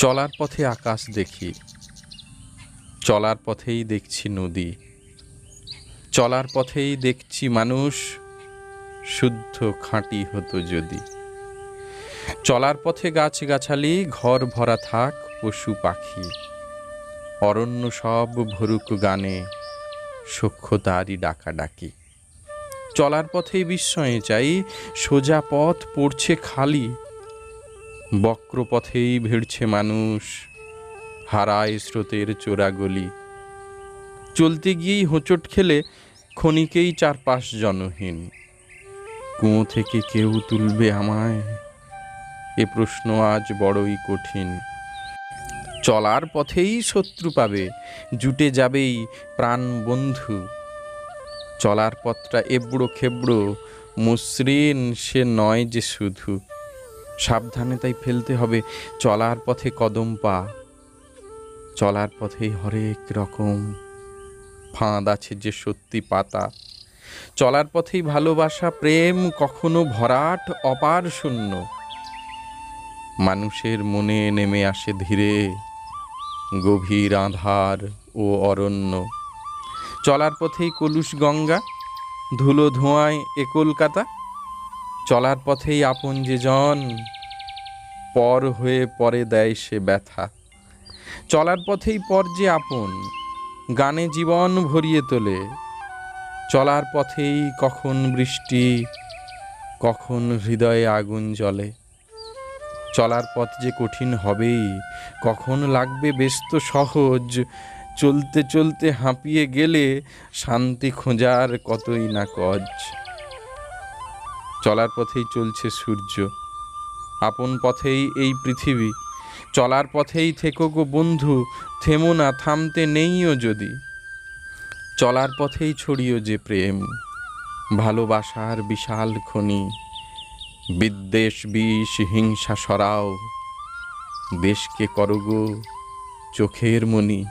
চলার পথে আকাশ দেখি, চলার পথেই দেখছি নদী, চলার পথেই দেখছি মানুষ, শুদ্ধ খাঁটি হতো যদি। চলার পথে গাছগাছালি, ঘর ভরা থাক পশু পাখি, অরণ্য সব ভরুক গানে, সখ্য তারই ডাকাডাকি। চলার পথেই বিস্ময়ে চাই, সোজা পথ পড়ছে খালি, বক্র পথেই ভিড়ছে মানুষ, হারায় স্রোতের চোরাগলি। চলতে গিয়েই হোঁচট খেলে ক্ষণিকেই চারপাশ জনহীন, কুয়ো থেকে কেউ তুলবে আমায়, এ প্রশ্ন আজ বড়ই কঠিন। চলার পথেই শত্রু পাবে, জুটে যাবেই প্রাণ বন্ধু, চলার পথটা এবড়ো খেবড়ো মসৃণ সে নয় যে শুধু। সাবধানে তাই ফেলতে হবে চলার পথে কদম পা, চলার পথেই হরেক রকম ফাঁদ আছে যে সত্যি পাতা। চলার পথেই ভালোবাসা প্রেম কখনো ভরাট অপার শূন্য, মানুষের মনে নেমে আসে ধীরে গভীর আঁধার ও অরণ্য। চলার পথেই কলুষ গঙ্গা, ধুলো ধোঁয়ায় এ কলকাতা। চলার পথেই আপন যে জন, পর হয়ে পরে দেয় সে ব্যথা। চলার পথেই পর যে আপন, গানে জীবন ভরিয়ে তোলে। চলার পথেই কখন বৃষ্টি, কখন হৃদয়ে আগুন জ্বলে। চলার পথ যে কঠিন হবেই, কখন লাগবে ব্যস্ত সহজ। চলতে চলতে হাঁপিয়ে গেলে শান্তি খোঁজার কতই না কজ। চলার পথেই চলছে সূর্য, আপন পথেই এই পৃথিবী। চলার পথেই থেকো গো বন্ধু, থেমো না থামতে নেইও যদি। চলার পথেই ছড়িও যে প্রেম, ভালোবাসার বিশাল খনি। বিদ্বেষ বিষ হিংসা সরাও, দেশকে করো গো চোখের মণি।